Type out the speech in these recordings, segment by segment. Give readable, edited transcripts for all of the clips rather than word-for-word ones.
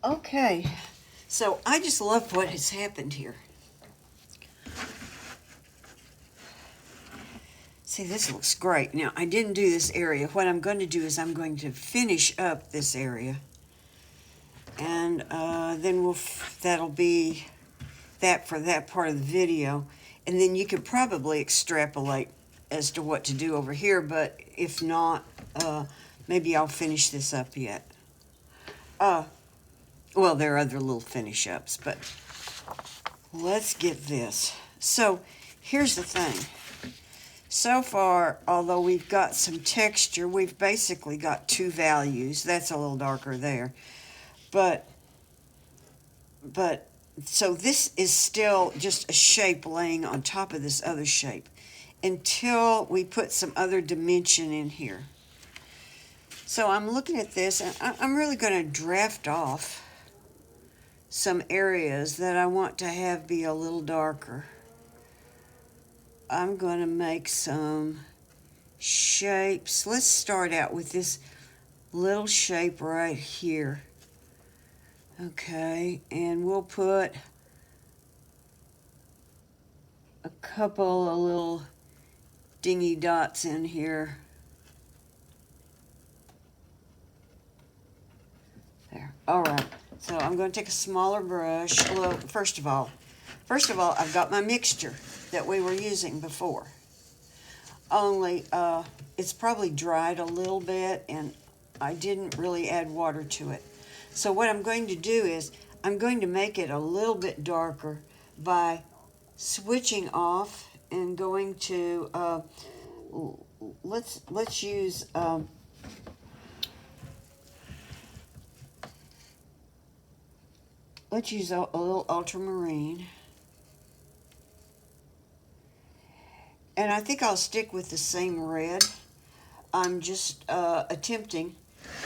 Okay, so I just love what has happened here. See, this looks great. Now, I didn't do this area. What I'm going to do is I'm going to finish up this area. And then that'll be that for that part of the video. And then you could probably extrapolate as to what to do over here. But if not, maybe I'll finish this up yet. Well, there are other little finish ups, but let's get this. So here's the thing. So far, although we've got some texture, we've basically got two values. That's a little darker there. But so this is still just a shape laying on top of this other shape until we put some other dimension in here. So I'm looking at this, and I'm really going to draft off some areas that I want to have be a little darker. I'm going to make some shapes. Let's start out with this little shape right here. Okay, and we'll put a couple of little dingy dots in here. There. All right. So I'm going to take a smaller brush. Well, first of all, I've got my mixture that we were using before. Only it's probably dried a little bit, and I didn't really add water to it. So what I'm going to do is I'm going to make it a little bit darker by switching off and going to let's use a little ultramarine. And I think I'll stick with the same red. I'm just attempting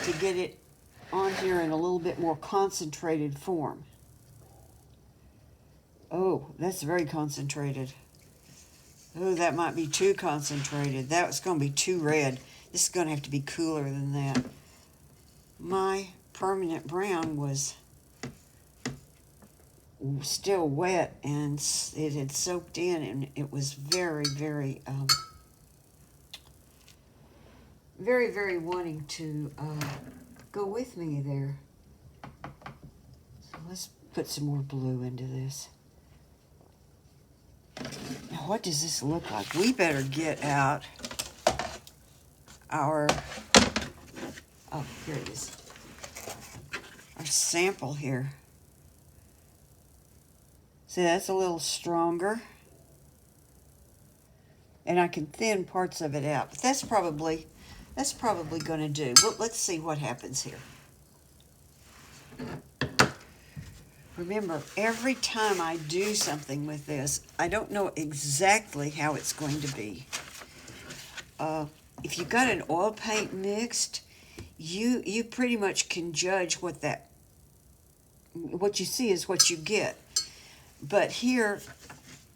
to get it on here in a little bit more concentrated form. Oh, that's very concentrated. Oh, that might be too concentrated. That's going to be too red. This is going to have to be cooler than that. My permanent brown was still wet, and it had soaked in, and it was very, very, very wanting to go with me there. So let's put some more blue into this. Now, what does this look like? We better get out our, oh, here it is, our sample here. See, that's a little stronger. And I can thin parts of it out. But that's probably going to do. Well, let's see what happens here. Remember, every time I do something with this, I don't know exactly how it's going to be. If you've got an oil paint mixed, you pretty much can judge what you see is what you get. But here,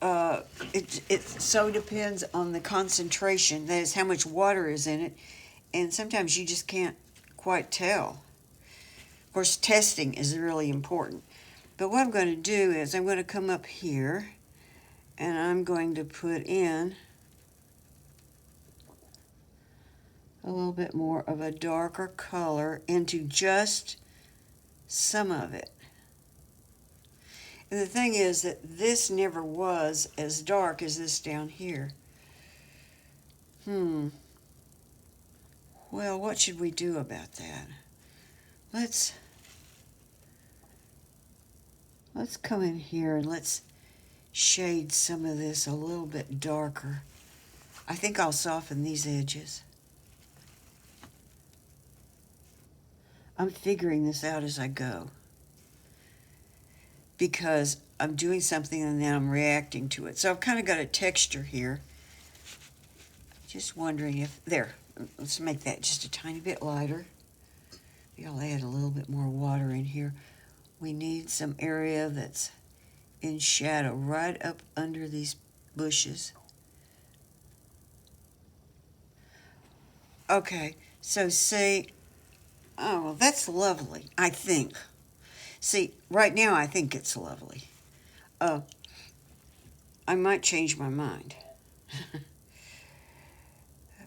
it so depends on the concentration, that is how much water is in it, and sometimes you just can't quite tell. Of course, testing is really important. But what I'm going to do is I'm going to come up here, and I'm going to put in a little bit more of a darker color into just some of it. And the thing is that this never was as dark as this down here. Well, what should we do about that? Let's come in here and let's shade some of this a little bit darker. I think I'll soften these edges. I'm figuring this out as I go, because I'm doing something and then I'm reacting to it. So I've kind of got a texture here. Just wondering if, there, let's make that just a tiny bit lighter. Maybe I'll add a little bit more water in here. We need some area that's in shadow right up under these bushes. Okay, so see, oh, well, that's lovely, I think. See, right now I think it's lovely. I might change my mind.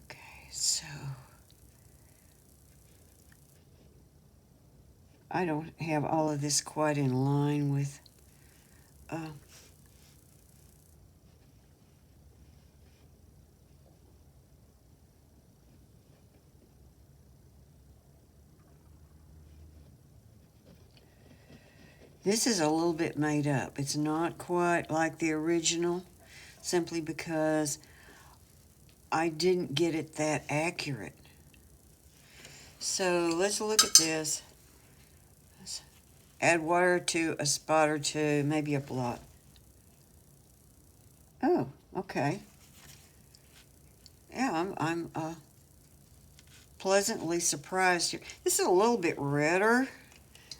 Okay, so I don't have all of this quite in line with this is a little bit made up. It's not quite like the original, simply because I didn't get it that accurate. So let's look at this. Let's add water to a spot or two, maybe a blot. Oh, okay. Yeah, I'm pleasantly surprised here. This is a little bit redder.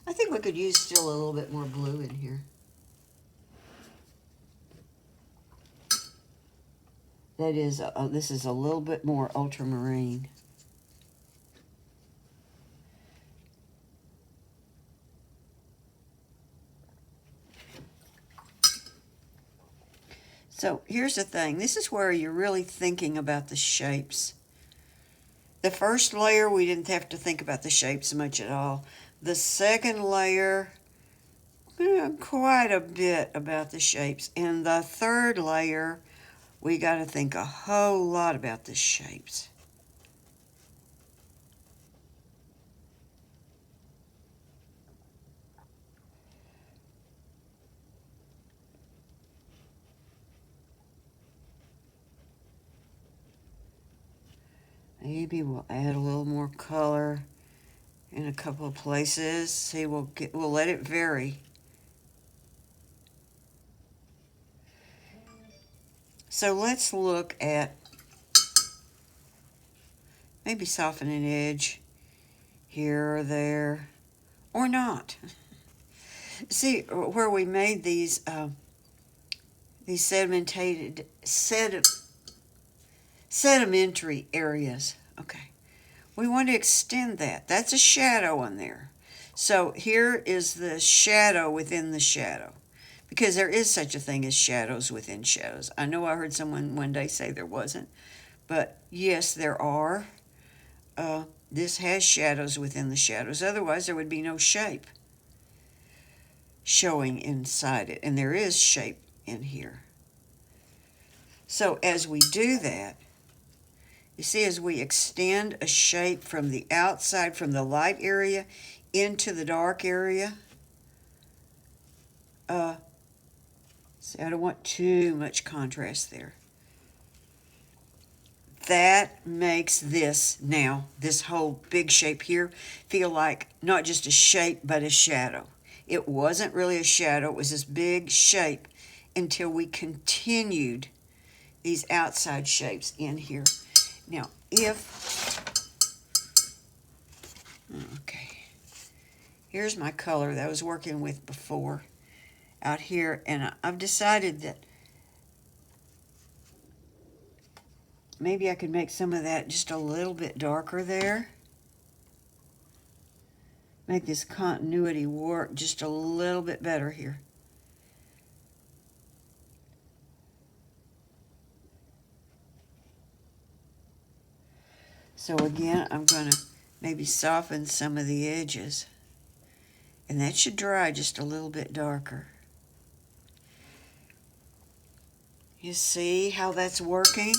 I think we could use still a little bit more blue in here. That is, this is a little bit more ultramarine. So here's the thing. This is where you're really thinking about the shapes. The first layer, we didn't have to think about the shapes much at all. The second layer, quite a bit about the shapes. And the third layer, we got to think a whole lot about the shapes. Maybe we'll add a little more color in a couple of places. See, we'll let it vary. So let's look at maybe soften an edge here or there, or not. See, where we made these sedimentary areas. Okay, we want to extend that. That's a shadow on there. So here is the shadow within the shadow, because there is such a thing as shadows within shadows. I know I heard someone one day say there wasn't, but yes, there are. This has shadows within the shadows. Otherwise, there would be no shape showing inside it, and there is shape in here. So as we do that, you see, as we extend a shape from the outside, from the light area into the dark area, see, I don't want too much contrast there. That makes this now, this whole big shape here, feel like not just a shape, but a shadow. It wasn't really a shadow, it was this big shape until we continued these outside shapes in here. Now, okay, here's my color that I was working with before out here, and I've decided that maybe I could make some of that just a little bit darker there. Make this continuity work just a little bit better here. So again, I'm going to maybe soften some of the edges. And that should dry just a little bit darker. You see how that's working?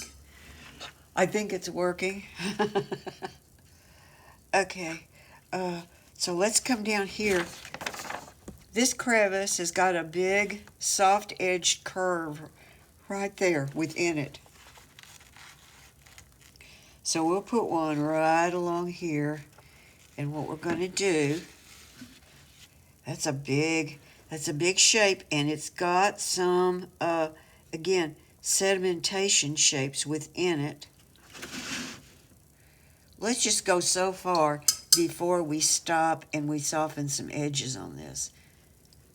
I think it's working. Okay, so let's come down here. This crevice has got a big soft-edged curve right there within it. So we'll put one right along here, and what we're going to do, that's a big shape, and it's got some, again, sedimentation shapes within it. Let's just go so far before we stop and we soften some edges on this,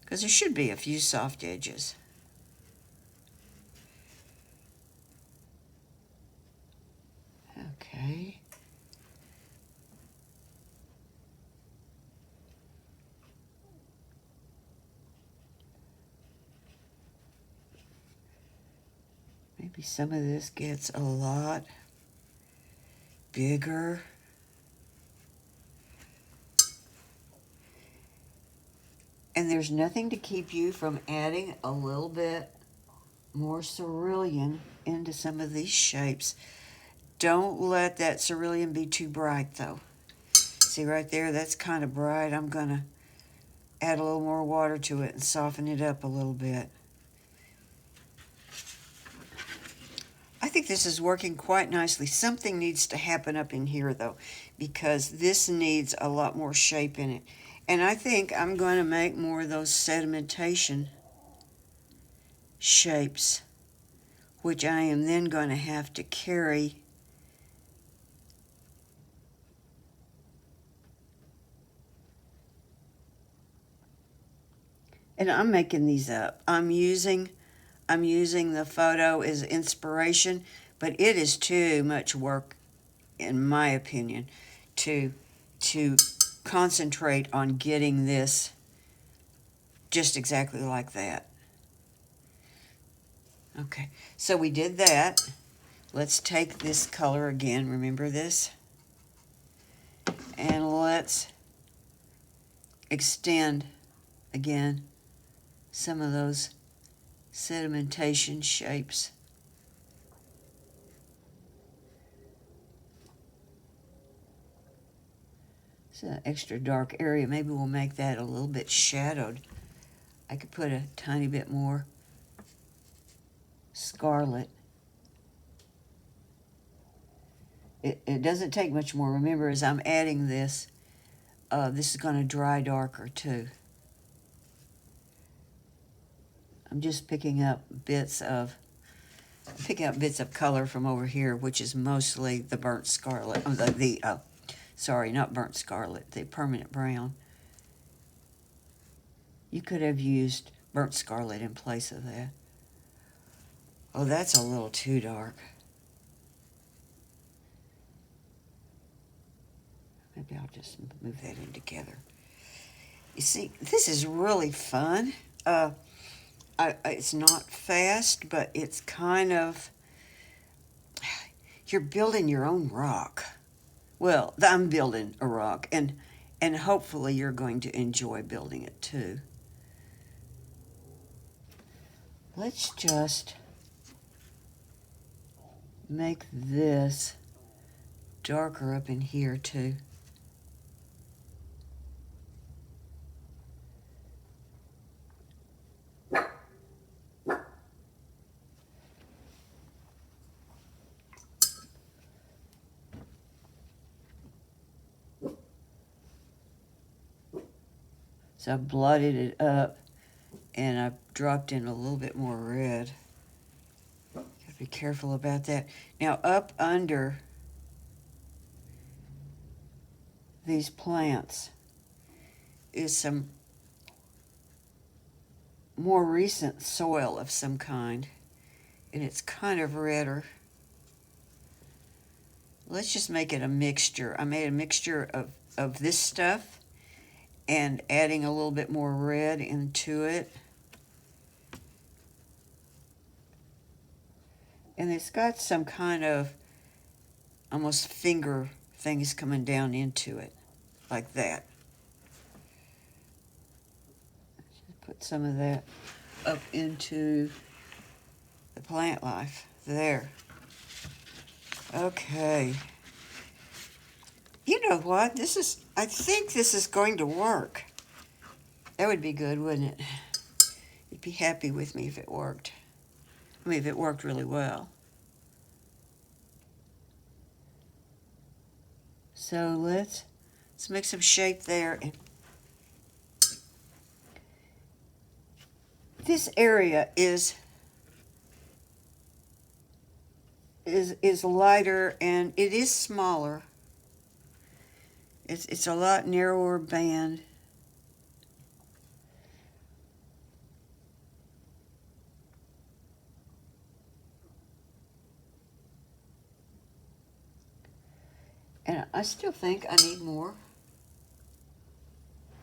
because there should be a few soft edges. Okay. Maybe some of this gets a lot bigger. And there's nothing to keep you from adding a little bit more cerulean into some of these shapes. Don't let that cerulean be too bright though. See right there, that's kind of bright. I'm gonna add a little more water to it and soften it up a little bit. I think this is working quite nicely. Something needs to happen up in here though, because this needs a lot more shape in it. And I think I'm going to make more of those sedimentation shapes, which I am then going to have to carry and I'm making these up. I'm using the photo as inspiration, but it is too much work, in my opinion, to concentrate on getting this just exactly like that. Okay, so we did that. Let's take this color again, remember this? And let's extend again some of those sedimentation shapes. It's an extra dark area. Maybe we'll make that a little bit shadowed. I could put a tiny bit more scarlet. It doesn't take much more. Remember, as I'm adding this, this is going to dry darker too. I'm just picking up bits of color from over here, which is mostly the burnt scarlet. Sorry, not burnt scarlet, the permanent brown. You could have used burnt scarlet in place of that. Oh, that's a little too dark. Maybe I'll just move that in together. You see, this is really fun. It's not fast, but it's kind of, you're building your own rock. Well, I'm building a rock, and hopefully you're going to enjoy building it too. Let's just make this darker up in here too. So I've blotted it up, and I've dropped in a little bit more red. Gotta be careful about that. Now up under these plants is some more recent soil of some kind, and it's kind of redder. Let's just make it a mixture. I made a mixture of this stuff and adding a little bit more red into it. And it's got some kind of almost finger things coming down into it, like that. Just put some of that up into the plant life. There. Okay. You know what? I think this is going to work. That would be good, wouldn't it? You'd be happy with me if it worked. I mean, if it worked really well. So let's make some shape there. This area is lighter, and it is smaller. It's a lot narrower band. And I still think I need more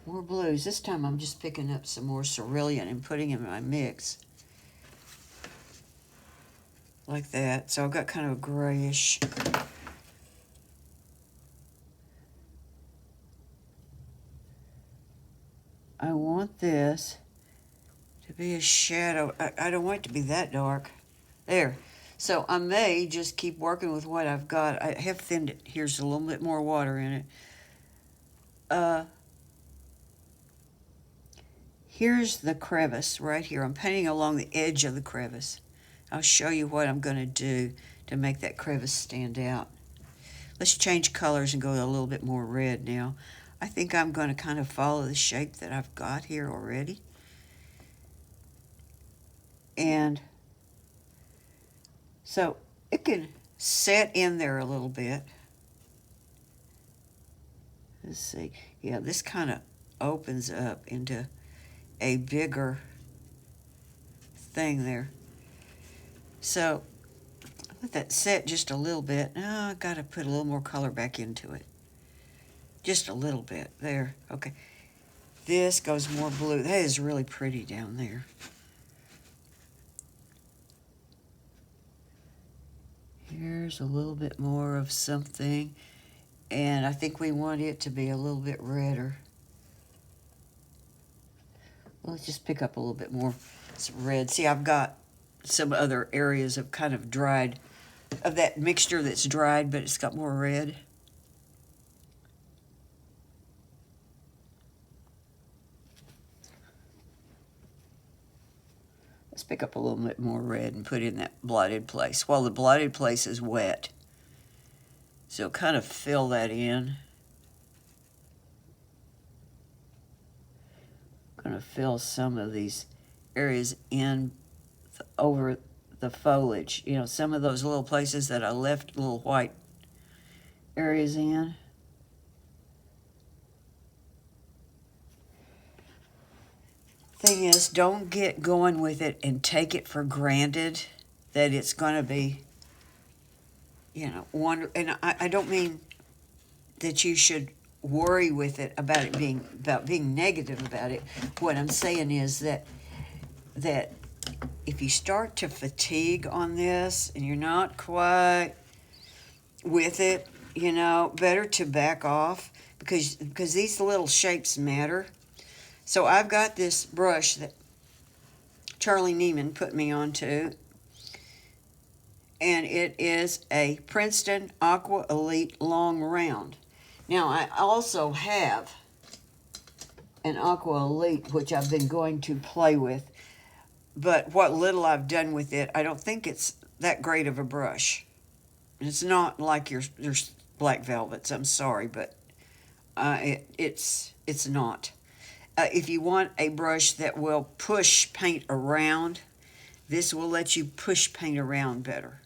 blues. This time I'm just picking up some more cerulean and putting them in my mix. like that. So I've got kind of a grayish. I want this to be a shadow. I don't want it to be that dark. There. So I may just keep working with what I've got. I have thinned it. Here's a little bit more water in it. Here's the crevice right here. I'm painting along the edge of the crevice. I'll show you what I'm going to do to make that crevice stand out. Let's change colors and go a little bit more red now. I think I'm going to kind of follow the shape that I've got here already. And so it can set in there a little bit. Let's see. Yeah, this kind of opens up into a bigger thing there. So let that set just a little bit. Now I've got to put a little more color back into it. Just a little bit. There. Okay. This goes more blue. That is really pretty down there. Here's a little bit more of something. And I think we want it to be a little bit redder. Well, let's just pick up a little bit more red. See, I've got some other areas of kind of dried, of that mixture that's dried, but it's got more red. Let's pick up a little bit more red and put in that blotted place while the blotted place is wet. So kind of fill that in. Going to fill some of these areas in over the foliage. You know, some of those little places that I left little white areas in. Thing is, don't get going with it and take it for granted that it's going to be, you know, and I don't mean that you should worry with it about being negative about it. What I'm saying is that if you start to fatigue on this and you're not quite with it, you know, better to back off because these little shapes matter. So I've got this brush that Charlie Neiman put me onto, and it is a Princeton Aqua Elite Long Round. Now, I also have an Aqua Elite, which I've been going to play with, but what little I've done with it, I don't think it's that great of a brush. It's not like your Black Velvets, I'm sorry, but it's not. If you want a brush that will push paint around, this will let you push paint around better.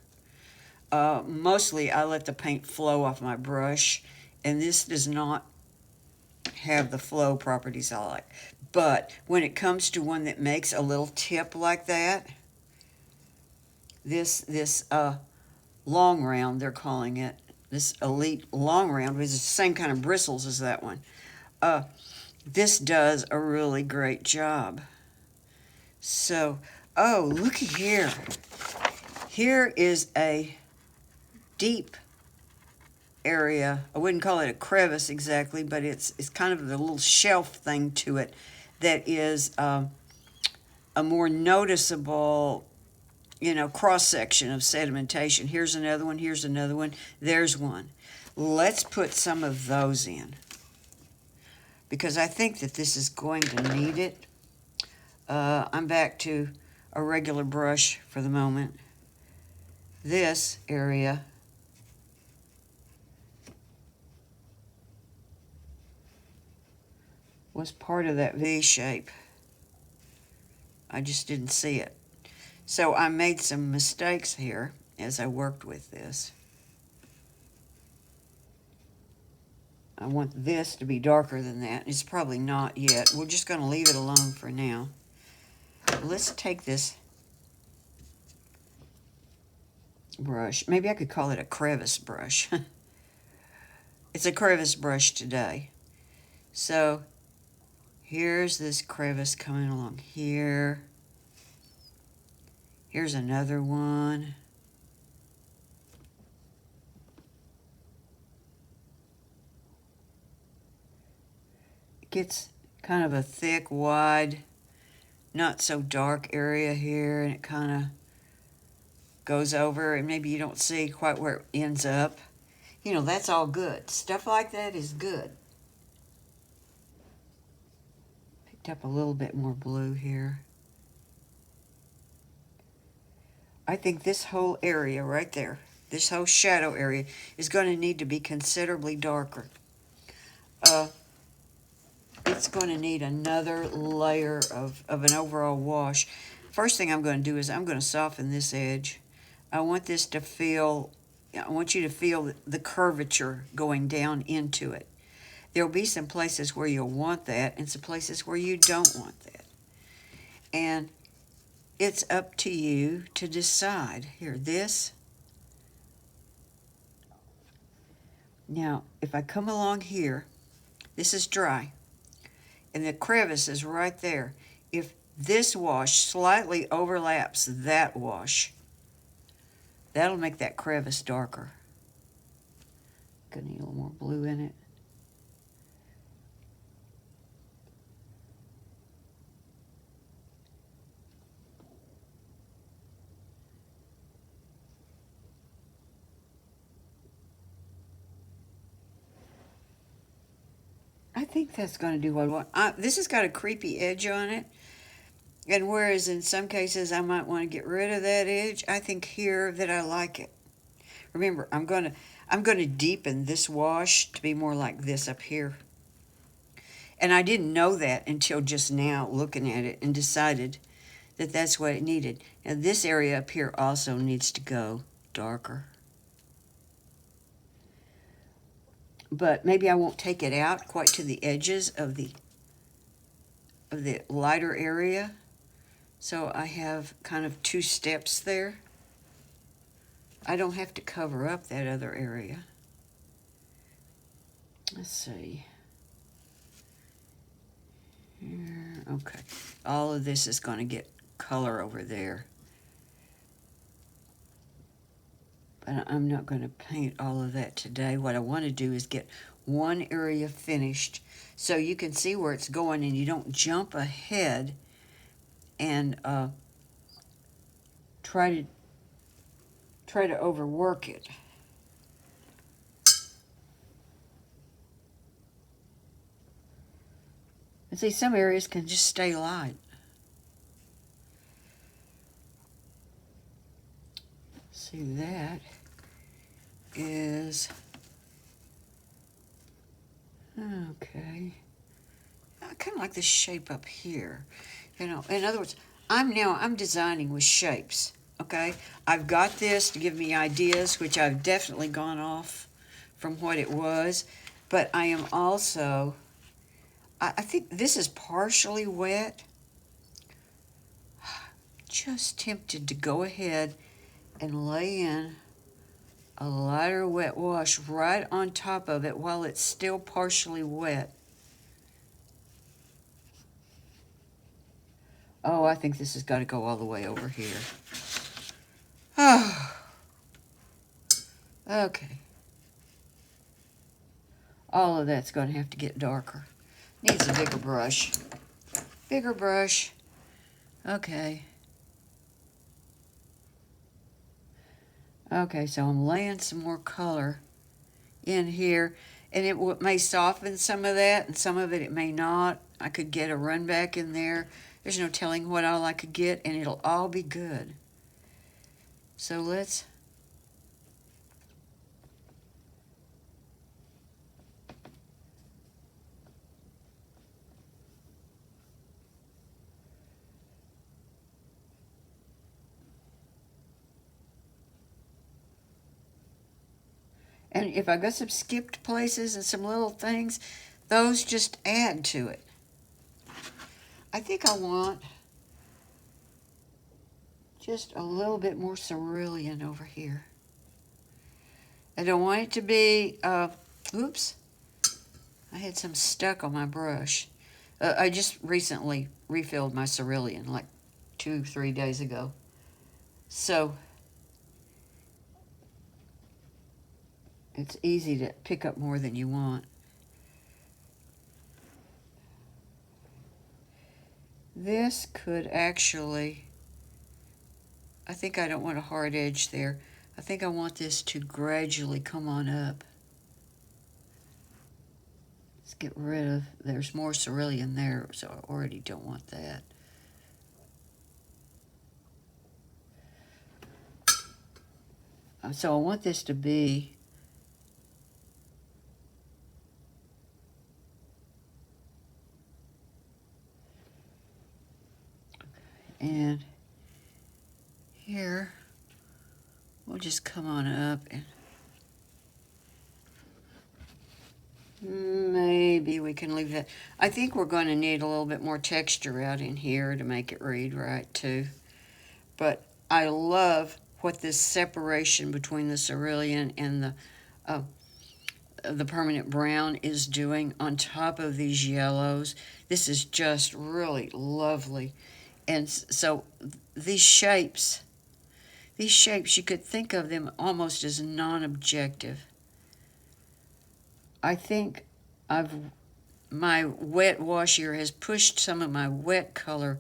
Mostly I let the paint flow off my brush, and this does not have the flow properties I like. But when it comes to one that makes a little tip like that, this long round, they're calling it, this Elite Long Round, which is the same kind of bristles as that one, this does a really great job. So, oh, looky here. Here is a deep area. I wouldn't call it a crevice exactly, but it's kind of the little shelf thing to it that is a more noticeable, you know, cross-section of sedimentation. Here's another one, here's another one, there's one. Let's put some of those in because I think that this is going to need it. I'm back to a regular brush for the moment. This area was part of that V shape. I just didn't see it. So I made some mistakes here as I worked with this. I want this to be darker than that. It's probably not yet. We're just going to leave it alone for now. Let's take this brush. Maybe I could call it a crevice brush. It's a crevice brush today. So here's this crevice coming along here. Here's another one. gets kind of a thick, wide, not so dark area here, and it kind of goes over, and maybe you don't see quite where it ends up. You know, that's all good. Stuff like that is good. Picked up a little bit more blue here. I think this whole area right there, this whole shadow area, is going to need to be considerably darker. It's going to need another layer of an overall wash. First thing I'm going to do is I'm going to soften this edge. I want this to feel, I want you to feel the curvature going down into it. There'll be some places where you'll want that and some places where you don't want that. And it's up to you to decide. Here, this. Now, if I come along here, this is dry, and the crevice is right there. If this wash slightly overlaps that wash, that'll make that crevice darker. Gonna need a little more blue in it. I think that's going to do what I want. This has got a creepy edge on it. And whereas in some cases I might want to get rid of that edge, I think here that I like it. Remember, I'm going to deepen this wash to be more like this up here. And I didn't know that until just now looking at it and decided that that's what it needed. And this area up here also needs to go darker. But maybe I won't take it out quite to the edges of the lighter area. So I have kind of two steps there. I don't have to cover up that other area. Let's see. Here, okay. All of this is going to get color over there. But I'm not going to paint all of that today. What I want to do is get one area finished so you can see where it's going and you don't jump ahead and try to overwork it. And see, some areas can just stay light. See, that is okay. I kind of like this shape up here. You know, in other words, I'm designing with shapes. Okay, I've got this to give me ideas, which I've definitely gone off from what it was, but I am also, I think this is partially wet. Just tempted to go ahead and lay in a lighter wet wash right on top of it while it's still partially wet. Oh, I think this has got to go all the way over here. Oh, okay. All of that's going to have to get darker. Needs a bigger brush. Bigger brush. Okay. Okay, so I'm laying some more color in here, and it may soften some of that, and some of it may not. I could get a run back in there. There's no telling what all I could get, and it'll all be good. So let's and if I got some skipped places and some little things, those just add to it. I think I want just a little bit more cerulean over here. I don't want it to be, oops, I had some stuck on my brush. I just recently refilled my cerulean, like 2-3 days ago. So it's easy to pick up more than you want. this could actually, I think I don't want a hard edge there. I think I want this to gradually come on up. Let's get rid of, there's more cerulean there, so I already don't want that. So I want this to be and here we'll just come on up and maybe we can leave that. I think we're going to need a little bit more texture out in here to make it read right too. But I love what this separation between the cerulean and the permanent brown is doing on top of these yellows. This is just really lovely. And so these shapes, you could think of them almost as non-objective. I think my wet wash here has pushed some of my wet color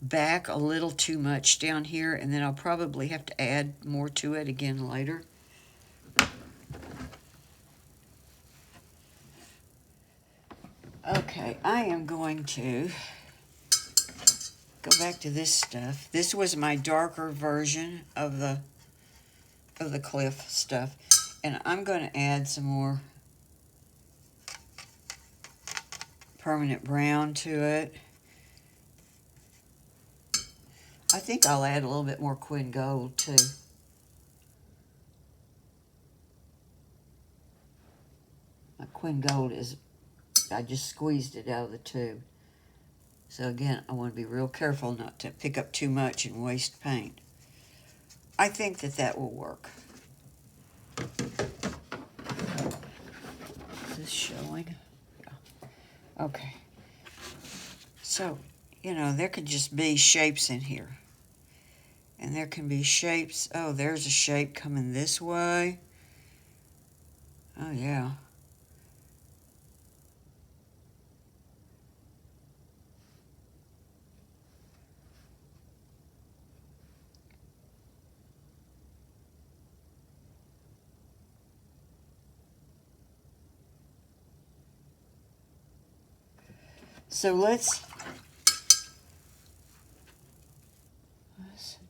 back a little too much down here, and then I'll probably have to add more to it again later. Okay, I am going to go back to this stuff. This was my darker version of the Cliff stuff, and I'm going to add some more permanent brown to it. I think I'll add a little bit more Quinn Gold too. My Quinn Gold is, I just squeezed it out of the tube. So again, I want to be real careful not to pick up too much and waste paint. I think that will work. Is this showing? Yeah. Okay. So, you know, there could just be shapes in here. And there can be shapes. Oh, there's a shape coming this way. Oh, yeah. So let's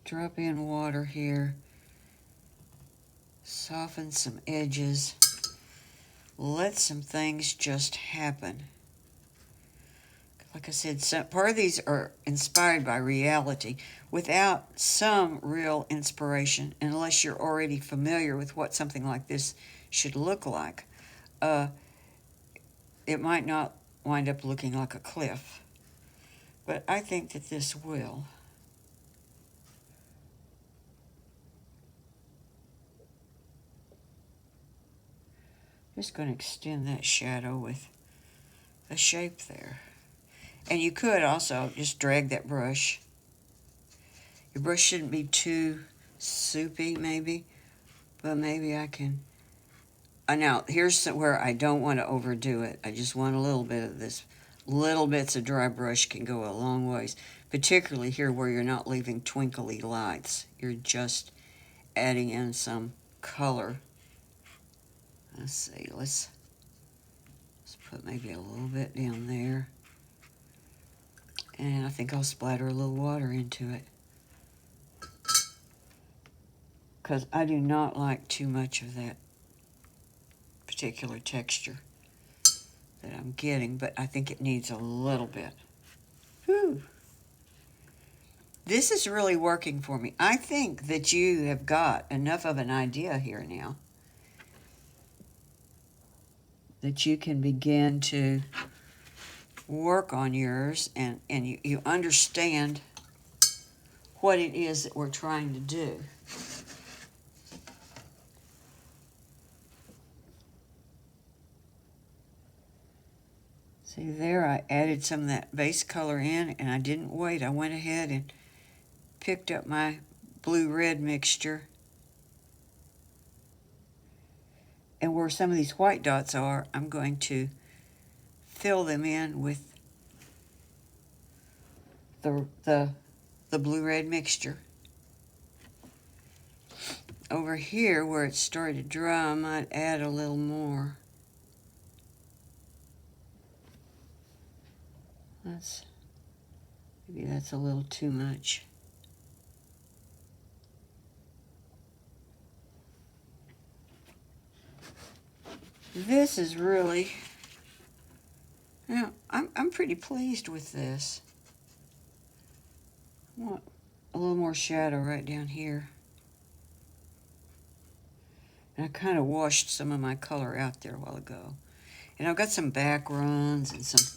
drop in water here. Soften some edges. Let some things just happen. Like I said, part of these are inspired by reality without some real inspiration, unless you're already familiar with what something like this should look like. It might not wind up looking like a cliff, but I think that this will. Just going to extend that shadow with a shape there. And you could also just drag that brush. Your brush shouldn't be too soupy, maybe, but maybe I can. Now, here's where I don't want to overdo it. I just want a little bit of this. Little bits of dry brush can go a long ways, particularly here where you're not leaving twinkly lights. You're just adding in some color. Let's see, let's put maybe a little bit down there. And I think I'll splatter a little water into it, because I do not like too much of that particular texture that I'm getting, but I think it needs a little bit. Whew. This is really working for me. I think that you have got enough of an idea here now that you can begin to work on yours, and you understand what it is that we're trying to do. See there, I added some of that base color in, and I didn't wait. I went ahead and picked up my blue-red mixture. And where some of these white dots are, I'm going to fill them in with the blue-red mixture. Over here where it started to dry, I might add a little more. Maybe that's a little too much. This is really, I'm pretty pleased with this. I want a little more shadow right down here. And I kind of washed some of my color out there a while ago. And I've got some back runs and some,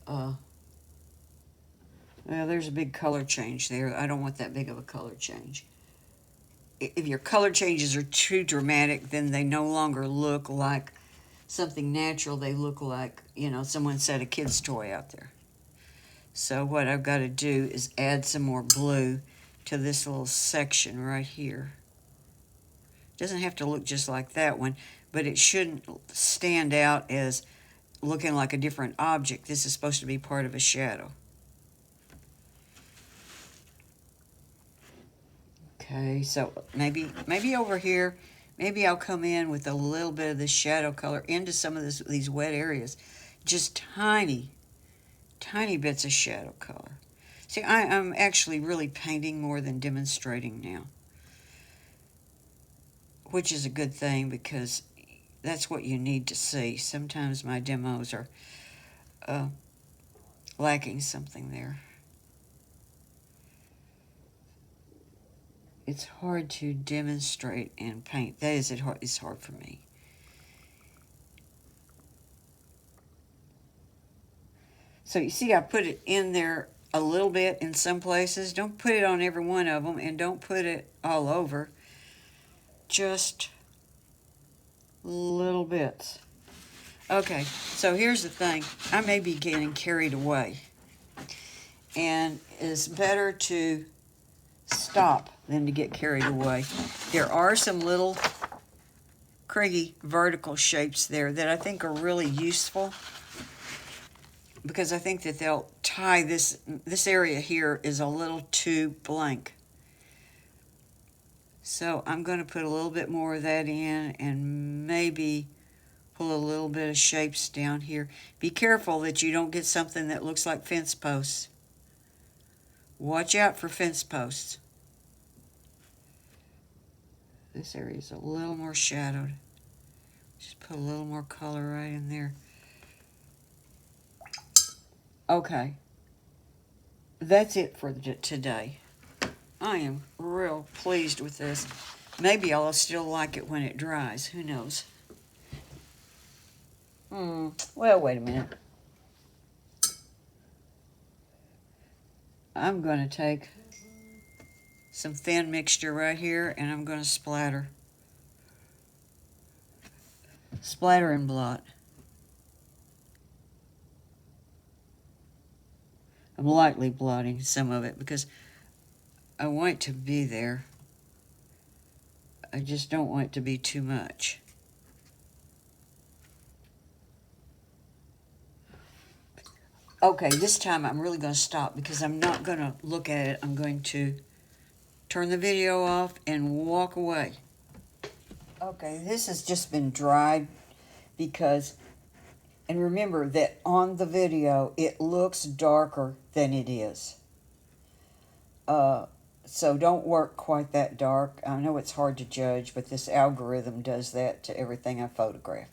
well, there's a big color change there. I don't want that big of a color change. If your color changes are too dramatic, then they no longer look like something natural. They look like, someone set a kid's toy out there. So what I've got to do is add some more blue to this little section right here. It doesn't have to look just like that one, but it shouldn't stand out as looking like a different object. This is supposed to be part of a shadow. Okay, so maybe over here, maybe I'll come in with a little bit of this shadow color into some of these wet areas. Just tiny bits of shadow color. See, I'm actually really painting more than demonstrating now, which is a good thing because that's what you need to see. Sometimes my demos are lacking something there. It's hard to demonstrate and paint. That is, it's hard for me. So you see I put it in there a little bit in some places. Don't put it on every one of them, and don't put it all over. Just little bits. Okay, so here's the thing. I may be getting carried away. And it's better to stop than to get carried away. There are some little craggy vertical shapes there that I think are really useful, because I think that they'll tie this area here is a little too blank. So I'm going to put a little bit more of that in and maybe pull a little bit of shapes down here. Be careful that you don't get something that looks like fence posts. Watch out for fence posts. This area is a little more shadowed. Just put a little more color right in there. Okay. That's it for today. I am real pleased with this. Maybe I'll still like it when it dries. Who knows? Well, wait a minute. I'm going to take some thin mixture right here, and I'm going to splatter. Splatter and blot. I'm lightly blotting some of it because I want it to be there. I just don't want it to be too much. Okay, this time I'm really going to stop because I'm not going to look at it. I'm going to turn the video off and walk away. Okay, this has just been dried because, and remember that on the video it looks darker than it is. So don't work quite that dark. I know it's hard to judge, but this algorithm does that to everything I photograph.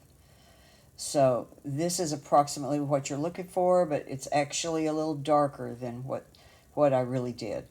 So this is approximately what you're looking for, but it's actually a little darker than what I really did.